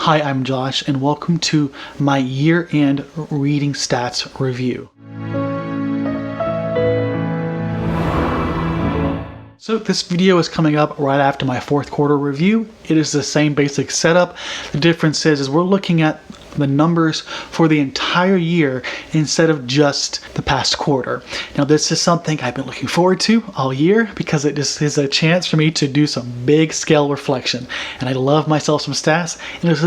Hi, I'm Josh, and welcome to my year-end reading stats review. So this video is coming up right after my fourth quarter review. It is the same basic setup. The difference is we're looking at the numbers for the entire year instead of just the past quarter. Now this is something I've been looking forward to all year because it just is a chance for me to do some big scale reflection, and I love myself some stats, and this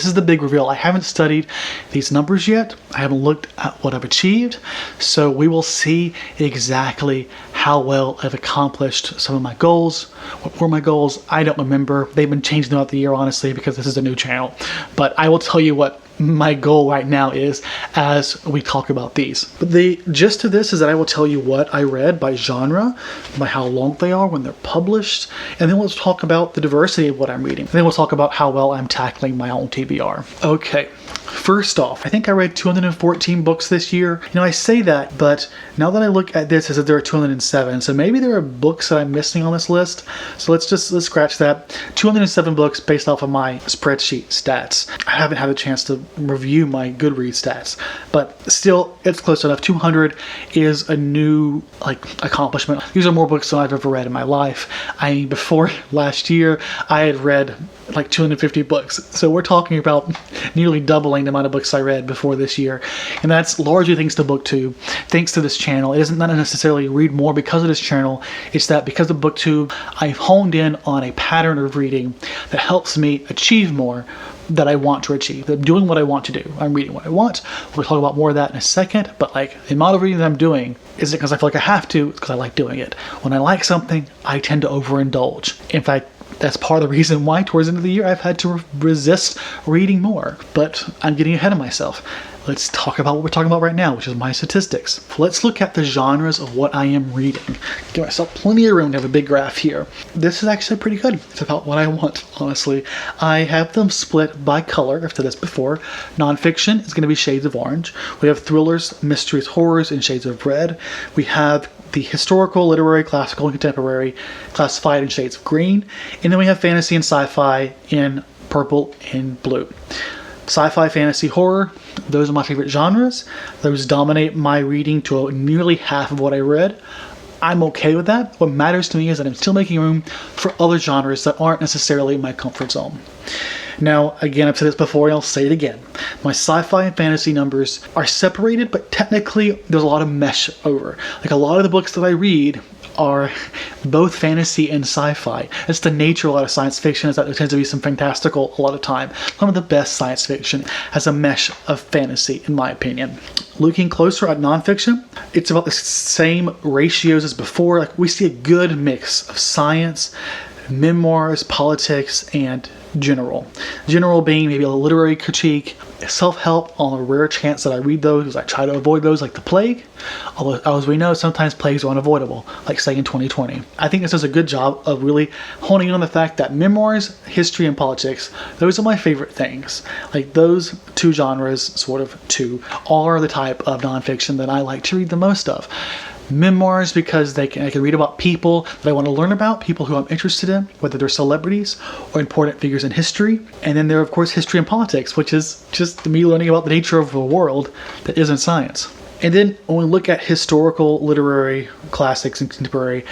is the big reveal. I haven't studied these numbers yet. I haven't looked at what I've achieved, so we will see exactly how well I've accomplished some of my goals. What were my goals? I don't remember. They've been changing throughout the year, honestly, because this is a new channel. But I will tell you what my goal right now is as we talk about these. But the gist of this is that I will tell you what I read by genre, by how long they are, when they're published, and then we'll talk about the diversity of what I'm reading. And then we'll talk about how well I'm tackling my own TBR. Okay, first off, I think I read 214 books this year. You know, I say that, but now that I look at this, it says there are 207, so maybe there are books that I'm missing on this list. So let's scratch that. 207 books based off of my spreadsheet stats. I haven't had a chance to review my Goodreads stats, but still it's close enough. 200 is a new accomplishment. These are more books than I've ever read in my life. Before last year I had read like 250 books, so we're talking about nearly doubling the amount of books I read before this year, and that's largely thanks to BookTube, thanks to this channel. It isn't not necessarily read more because of this channel, it's that because of BookTube I've honed in on a pattern of reading that helps me achieve more that I want to achieve. I'm doing what I want to do. I'm reading what I want. We'll talk about more of that in a second, but the amount of reading that I'm doing isn't because I feel like I have to, it's because I like doing it. When I like something, I tend to overindulge. In fact, that's part of the reason why towards the end of the year I've had to resist reading more, but I'm getting ahead of myself. Let's talk about what we're talking about right now, which is my statistics. Let's look at the genres of what I am reading. Give myself plenty of room to have a big graph here. This is actually pretty good. It's about what I want, honestly. I have them split by color. I've said this before. Nonfiction is going to be shades of orange. We have thrillers, mysteries, horrors in shades of red. We have the historical, literary, classical, and contemporary classified in shades of green. And then we have fantasy and sci-fi in purple and blue. Sci-fi, fantasy, horror, those are my favorite genres. Those dominate my reading to nearly half of what I read. I'm okay with that. What matters to me is that I'm still making room for other genres that aren't necessarily my comfort zone. Now, again, I've said this before and I'll say it again. My sci-fi and fantasy numbers are separated, but technically there's a lot of mesh over. Like a lot of the books that I read are both fantasy and sci-fi. It's the nature of a lot of science fiction is that there tends to be some fantastical a lot of time. Some of the best science fiction has a mesh of fantasy, in my opinion. Looking closer at nonfiction, it's about the same ratios as before. Like we see a good mix of science, memoirs, politics, and general. General being maybe a literary critique, self-help on the rare chance that I read those, because I try to avoid those like the plague. Although, as we know, sometimes plagues are unavoidable, like say in 2020. I think this does a good job of really honing in on the fact that memoirs, history, and politics, those are my favorite things. Like those two genres, are the type of nonfiction that I like to read the most of. Memoirs because I can read about people that I want to learn about, people who I'm interested in, whether they're celebrities or important figures in history. And then there are, of course, history and politics, which is just me learning about the nature of the world that isn't science. And then when we look at historical, literary, classics, and contemporary,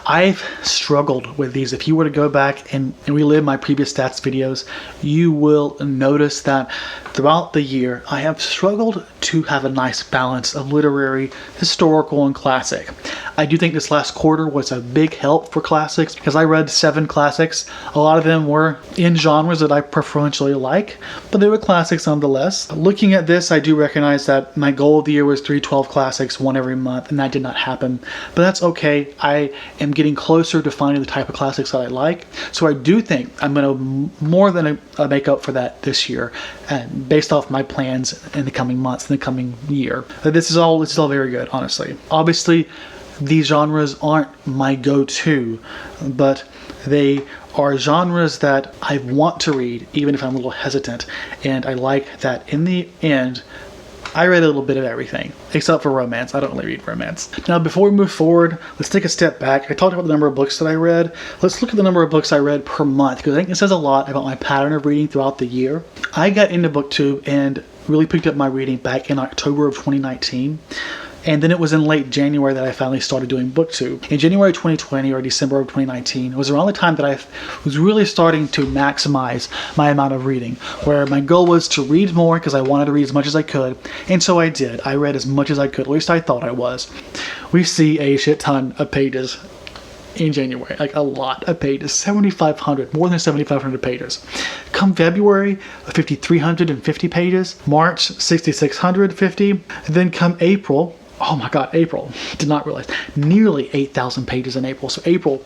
I've struggled with these. If you were to go back and relive my previous stats videos, you will notice that throughout the year, I have struggled to have a nice balance of literary, historical, and classic. I do think this last quarter was a big help for classics because I read 7 classics. A lot of them were in genres that I preferentially like, but they were classics nonetheless. Looking at this, I do recognize that my goal of the year was 312 classics, one every month, and that did not happen. But that's okay. I am getting closer to finding the type of classics that I like. So I do think I'm going to more than make up for that this year, and based off my plans in the coming months, in the coming year. This is all very good, honestly. Obviously, these genres aren't my go-to, but they are genres that I want to read, even if I'm a little hesitant. And I like that in the end, I read a little bit of everything, except for romance. I don't really read romance. Now, before we move forward, let's take a step back. I talked about the number of books that I read. Let's look at the number of books I read per month, because I think it says a lot about my pattern of reading throughout the year. I got into BookTube and really picked up my reading back in October of 2019. And then it was in late January that I finally started doing BookTube. In January 2020 or December of 2019, it was around the time that I was really starting to maximize my amount of reading, where my goal was to read more because I wanted to read as much as I could. And so I did. I read as much as I could, at least I thought I was. We see a shit ton of pages in January, like a lot of pages, 7,500, more than 7,500 pages. Come February, 5,350 pages. March, 6,650. Then come April, oh my God, April, did not realize, nearly 8,000 pages in April. So April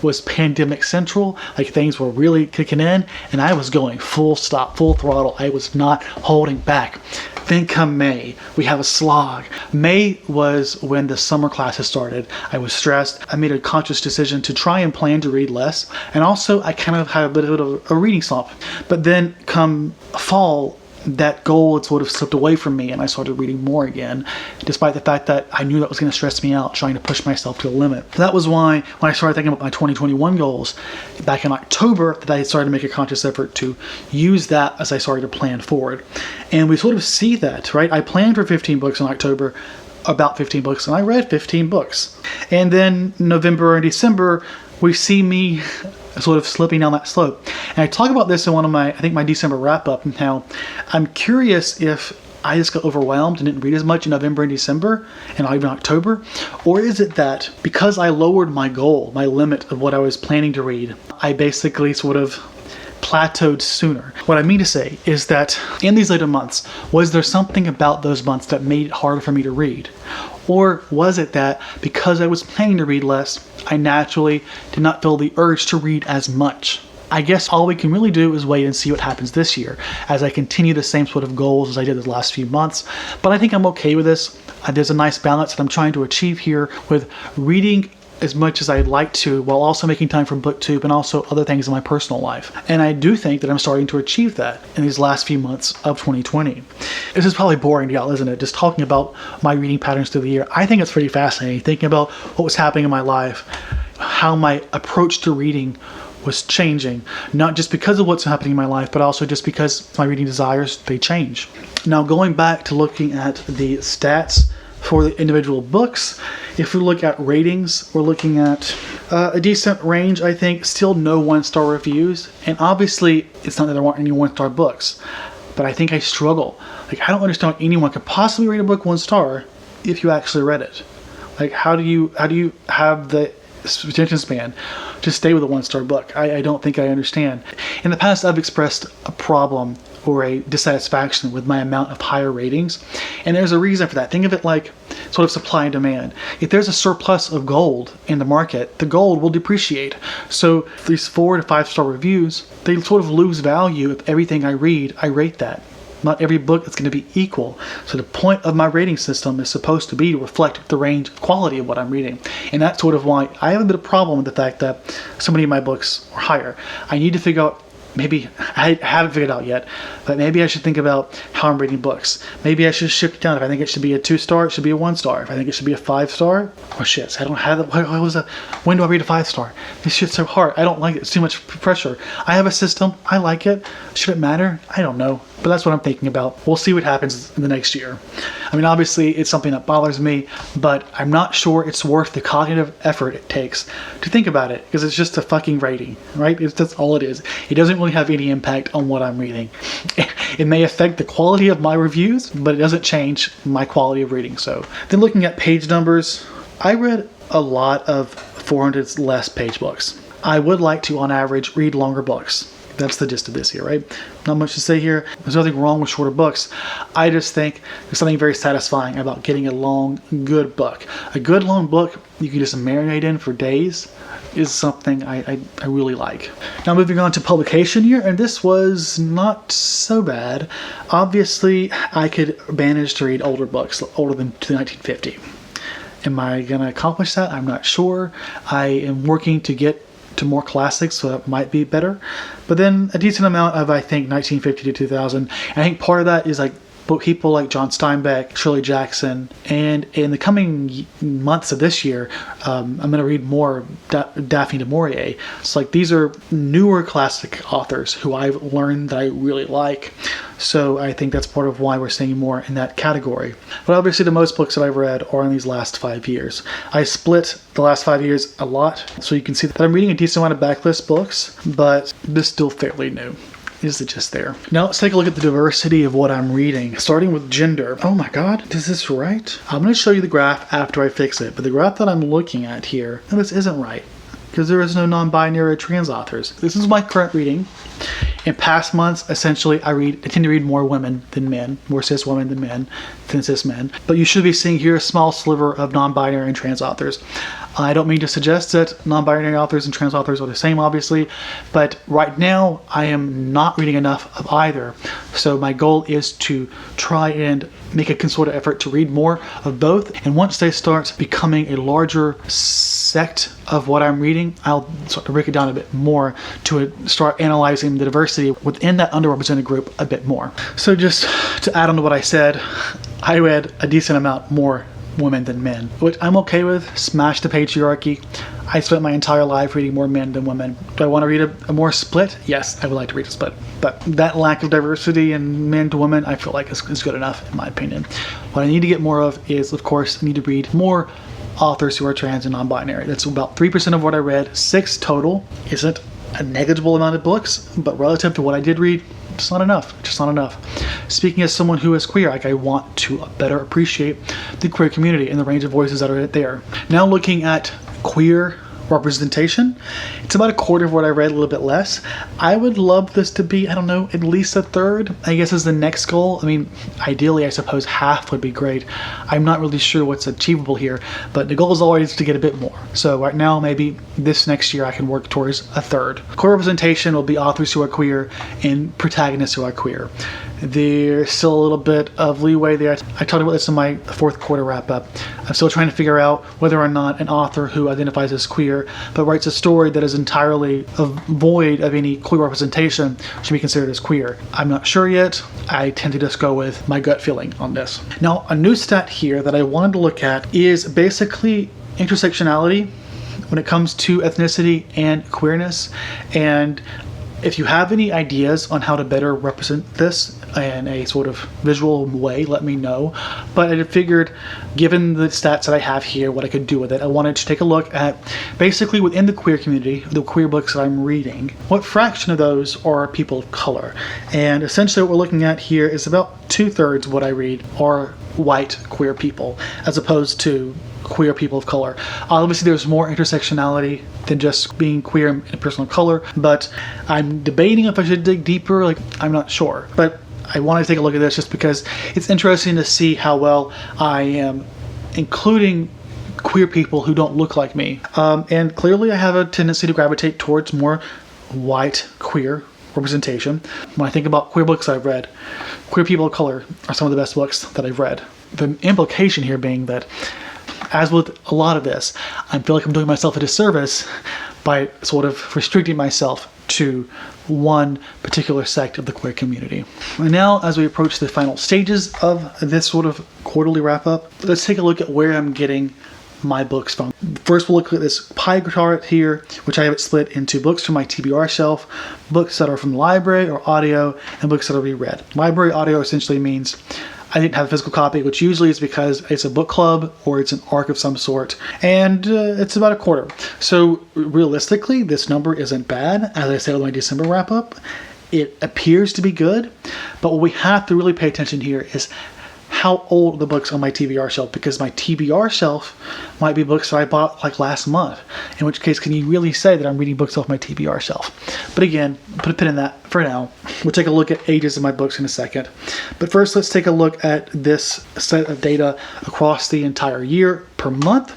was pandemic central, like things were really kicking in and I was going full stop, full throttle. I was not holding back. Then come May, we have a slog. May was when the summer classes started. I was stressed. I made a conscious decision to try and plan to read less. And also I kind of had a bit of a reading slump. But then come fall, that goal had sort of slipped away from me and I started reading more again, despite the fact that I knew that was going to stress me out, trying to push myself to the limit. That was why when I started thinking about my 2021 goals back in October, that I started to make a conscious effort to use that as I started to plan forward. And we sort of see that, right? I planned for 15 books in October, about 15 books, and I read 15 books. And then November and December, we see me sort of slipping down that slope. And I talk about this in one of my, I think my December wrap up, and how I'm curious if I just got overwhelmed and didn't read as much in November and December and even October, or is it that because I lowered my goal, my limit of what I was planning to read, I basically sort of plateaued sooner. What I mean to say is that in these later months, was there something about those months that made it harder for me to read? Or was it that because I was planning to read less, I naturally did not feel the urge to read as much? I guess all we can really do is wait and see what happens this year as I continue the same sort of goals as I did the last few months. But I think I'm okay with this. There's a nice balance that I'm trying to achieve here with reading as much as I'd like to, while also making time for BookTube and also other things in my personal life. And I do think that I'm starting to achieve that in these last few months of 2020. This is probably boring to y'all, isn't it? Just talking about my reading patterns through the year. I think it's pretty fascinating, thinking about what was happening in my life, how my approach to reading was changing, not just because of what's happening in my life, but also just because my reading desires, they change. Now, going back to looking at the stats for the individual books, if we look at ratings, we're looking at a decent range, I think. Still no one-star reviews, and obviously it's not that there aren't any one-star books, but I think I struggle. Like, I don't understand how anyone could possibly rate a book 1 star if you actually read it. Like, how do you have the attention span to stay with a 1-star book? I don't think I understand. In the past, I've expressed a problem or a dissatisfaction with my amount of higher ratings, and there's a reason for that. Think of it like sort of supply and demand. If there's a surplus of gold in the market, the gold will depreciate. So these 4 to 5-star reviews, they sort of lose value if everything I read, I rate that. Not every book is going to be equal. So the point of my rating system is supposed to be to reflect the range quality of what I'm reading. And that's sort of why I have a bit of problem with the fact that so many of my books are higher. I need to figure out, maybe I haven't figured out yet, but maybe I should think about how I'm reading books. Maybe I should shift it down. If I think it should be a 2-star, it should be a 1-star. If I think it should be a 5-star, oh shit, I don't have it. When do I read a 5-star? This shit's so hard. I don't like it. It's too much pressure. I have a system. I like it. Should it matter? I don't know. But that's what I'm thinking about. We'll see what happens in the next year. I mean, obviously, it's something that bothers me, but I'm not sure it's worth the cognitive effort it takes to think about it, because it's just a fucking rating, right? That's all it is. It doesn't really have any impact on what I'm reading. It may affect the quality of my reviews, but it doesn't change my quality of reading. So then looking at page numbers, I read a lot of 400 less page books. I would like to, on average, read longer books. That's the gist of this here, right? Not much to say here. There's nothing wrong with shorter books. I just think there's something very satisfying about getting a long, good book. A good long book you can just marinate in for days is something I really like. Now moving on to publication year, and this was not so bad. Obviously, I could manage to read older books, older than 1950. Am I going to accomplish that? I'm not sure. I am working to get to more classics, so that might be better. But then a decent amount of, I think, 1950 to 2000. And I think part of that is like people like John Steinbeck, Shirley Jackson, and in the coming months of this year, I'm going to read more Daphne du Maurier. So like these are newer classic authors who I've learned that I really like. So I think that's part of why we're seeing more in that category. But obviously the most books that I've read are in these last 5 years. I split the last 5 years a lot, so you can see that I'm reading a decent amount of backlist books, but this is still fairly new. Is it just there? Now let's take a look at the diversity of what I'm reading, starting with gender. Oh my god, is this right? I'm going to show you the graph after I fix it, but the graph that I'm looking at here, no, this isn't right, because there is no non-binary or trans authors. This is my current reading. In past months, essentially, I tend to read more women than men, more cis women than men, than cis men. But you should be seeing here a small sliver of non-binary and trans authors. I don't mean to suggest that non-binary authors and trans authors are the same, obviously, but right now I am not reading enough of either. So my goal is to try and make a concerted effort to read more of both. And once they start becoming a larger sect of what I'm reading, I'll sort of break it down a bit more to start analyzing the diversity within that underrepresented group a bit more. So just to add on to what I said, I read a decent amount more women than men, which I'm okay with. Smash the patriarchy. I spent my entire life reading more men than women. Do I want to read a more split? Yes, I would like to read a split. But that lack of diversity in men to women, I feel like is good enough, in my opinion. What I need to get more of is, of course, I need to read more authors who are trans and non-binary. That's about 3% of what I read. 6 total isn't a negligible amount of books, but relative to what I did read, it's not enough. Just not enough. Speaking as someone who is queer, like I want to better appreciate the queer community and the range of voices that are there. Now looking at queer representation, it's about a quarter of what I read, a little bit less. I would love this to be, I don't know, at least a third, I guess is the next goal. I mean, ideally, I suppose half would be great. I'm not really sure what's achievable here, but the goal is always to get a bit more. So right now, maybe this next year I can work towards a third. Queer representation will be authors who are queer and protagonists who are queer. There's still a little bit of leeway there. I talked about this in my fourth quarter wrap-up. I'm still trying to figure out whether or not an author who identifies as queer but writes a story that is entirely void of any queer representation should be considered as queer. I'm not sure yet. I tend to just go with my gut feeling on this. Now, a new stat here that I wanted to look at is basically intersectionality when it comes to ethnicity and queerness. And if you have any ideas on how to better represent this in a sort of visual way, let me know. But I figured, given the stats that I have here, what I could do with it, I wanted to take a look at basically within the queer community, the queer books that I'm reading, what fraction of those are people of color. And essentially what we're looking at here is about 2/3 of what I read are white queer people, as opposed to queer people of color. Obviously there's more intersectionality than just being queer and a person of color, but I'm debating if I should dig deeper. Like, I'm not sure, but I want to take a look at this just because it's interesting to see how well I am including queer people who don't look like me. And clearly I have a tendency to gravitate towards more white queer representation. When I think about queer books I've read, queer people of color are some of the best books that I've read. The implication here being that, as with a lot of this, I feel like I'm doing myself a disservice by sort of restricting myself to one particular sect of the queer community. And now, as we approach the final stages of this sort of quarterly wrap-up, let's take a look at where I'm getting my books from. First, we'll look at this pie chart here, which I have it split into books from my TBR shelf, books that are from the library or audio, and books that are reread. Library audio essentially means I didn't have a physical copy, which usually is because it's a book club or it's an ARC of some sort, and it's about a quarter. So realistically, this number isn't bad. As I said with my December wrap-up, it appears to be good, but what we have to really pay attention here is how old the books on my TBR shelf, because my TBR shelf might be books that I bought like last month, in which case can you really say that I'm reading books off my TBR shelf? But again, put a pin in that for now. We'll take a look at ages of my books in a second. But first, let's take a look at this set of data across the entire year per month.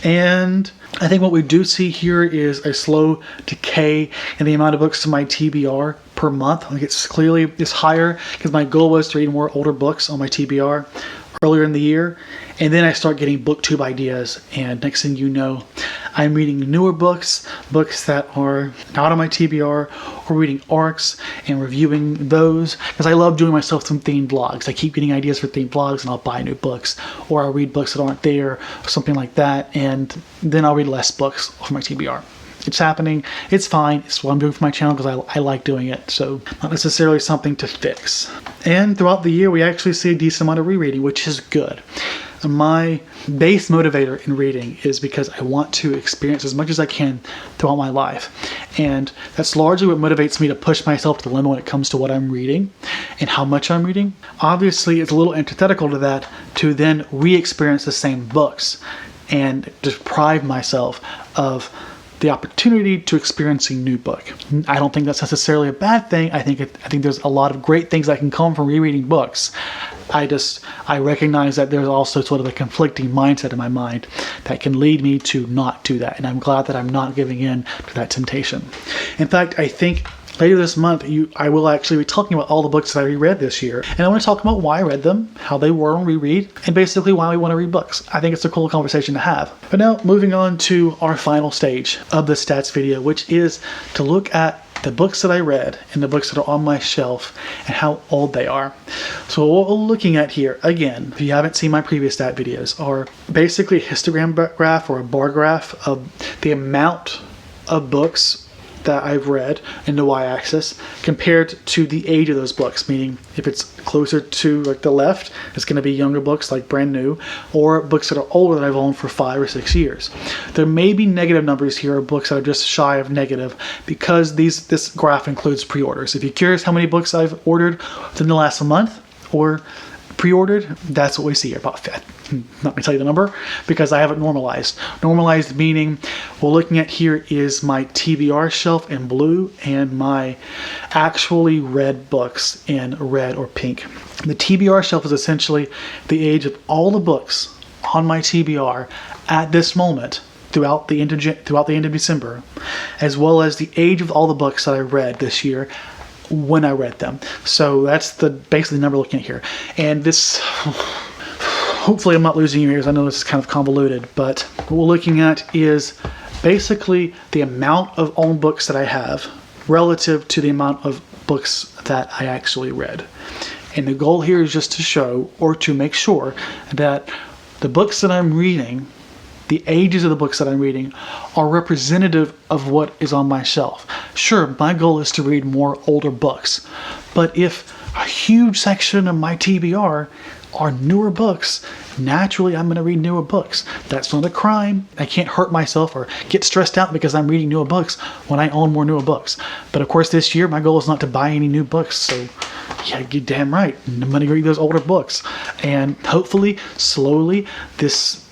And I think what we do see here is a slow decay in the amount of books to my TBR per month. I think it's higher because my goal was to read more older books on my TBR earlier in the year. And then I start getting booktube ideas, and next thing you know, I'm reading newer books, books that are not on my TBR, or reading ARCs and reviewing those, because I love doing myself some themed blogs. I keep getting ideas for themed blogs and I'll buy new books, or I'll read books that aren't there, or something like that, and then I'll read less books for my TBR. It's happening. It's fine. It's what I'm doing for my channel because I like doing it. So not necessarily something to fix. And throughout the year, we actually see a decent amount of rereading, which is good. My base motivator in reading is because I want to experience as much as I can throughout my life. And that's largely what motivates me to push myself to the limit when it comes to what I'm reading and how much I'm reading. Obviously, it's a little antithetical to that to then re-experience the same books and deprive myself of the opportunity to experience a new book. I don't think that's necessarily a bad thing. I think there's a lot of great things that can come from rereading books. I recognize that there's also sort of a conflicting mindset in my mind that can lead me to not do that. And I'm glad that I'm not giving in to that temptation. In fact, I think later this month, I will actually be talking about all the books that I reread this year. And I want to talk about why I read them, how they were on reread, and basically why we want to read books. I think it's a cool conversation to have. But now, moving on to our final stage of the stats video, which is to look at the books that I read and the books that are on my shelf and how old they are. So what we're looking at here, again, if you haven't seen my previous stat videos, are basically a histogram graph or a bar graph of the amount of books that I've read in the y-axis compared to the age of those books, meaning if it's closer to like the left, it's going to be younger books like brand new, or books that are older that I've owned for 5 or 6 years. There may be negative numbers here, or books that are just shy of negative, because this graph includes pre-orders. If you're curious how many books I've ordered within the last month or pre-ordered, that's what we see here. I'm not going to tell you the number because I haven't normalized. Normalized meaning what we're looking at here is my TBR shelf in blue and my actually read books in red or pink. The TBR shelf is essentially the age of all the books on my TBR at this moment throughout the end of December, as well as the age of all the books that I read this year when I read them. So that's basically the number we're looking at here. And this, hopefully I'm not losing your ears. I know this is kind of convoluted, but what we're looking at is basically the amount of owned books that I have relative to the amount of books that I actually read. And the goal here is just to show, or to make sure, that the books that I'm reading, the ages of the books that I'm reading, are representative of what is on my shelf. Sure, my goal is to read more older books, but if a huge section of my TBR are newer books, naturally I'm going to read newer books. That's not a crime. I can't hurt myself or get stressed out because I'm reading newer books when I own more newer books. But of course this year my goal is not to buy any new books, so yeah, you're damn right. I'm going to read those older books. And hopefully, slowly, this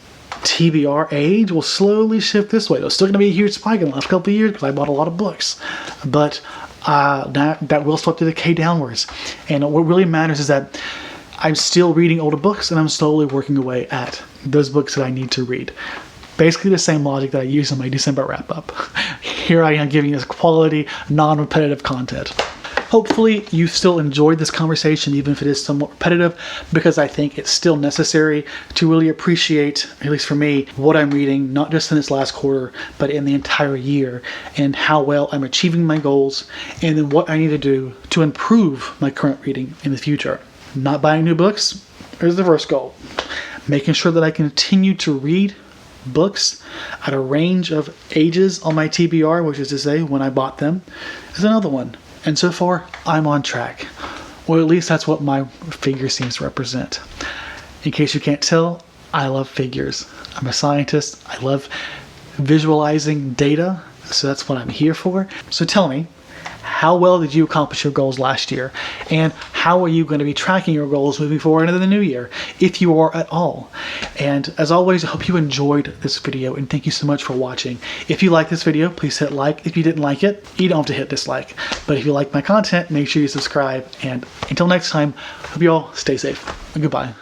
TBR age will slowly shift this way. There's still going to be a huge spike in the last couple of years because I bought a lot of books, but that will start to decay downwards. And what really matters is that I'm still reading older books and I'm slowly working away at those books that I need to read. Basically the same logic that I use in my December wrap-up. Here I am giving you quality, non-repetitive content. Hopefully you still enjoyed this conversation, even if it is somewhat repetitive, because I think it's still necessary to really appreciate, at least for me, what I'm reading, not just in this last quarter, but in the entire year, and how well I'm achieving my goals, and then what I need to do to improve my current reading in the future. Not buying new books is the first goal. Making sure that I continue to read books at a range of ages on my TBR, which is to say when I bought them, is another one. And so far, I'm on track. Or at least that's what my figure seems to represent. In case you can't tell, I love figures. I'm a scientist. I love visualizing data, so that's what I'm here for. So tell me, how well did you accomplish your goals last year? And how are you going to be tracking your goals moving forward into the new year, if you are at all? And as always, I hope you enjoyed this video, and thank you so much for watching. If you like this video, please hit like. If you didn't like it, you don't have to hit dislike. But if you like my content, make sure you subscribe. And until next time, hope you all stay safe. Goodbye.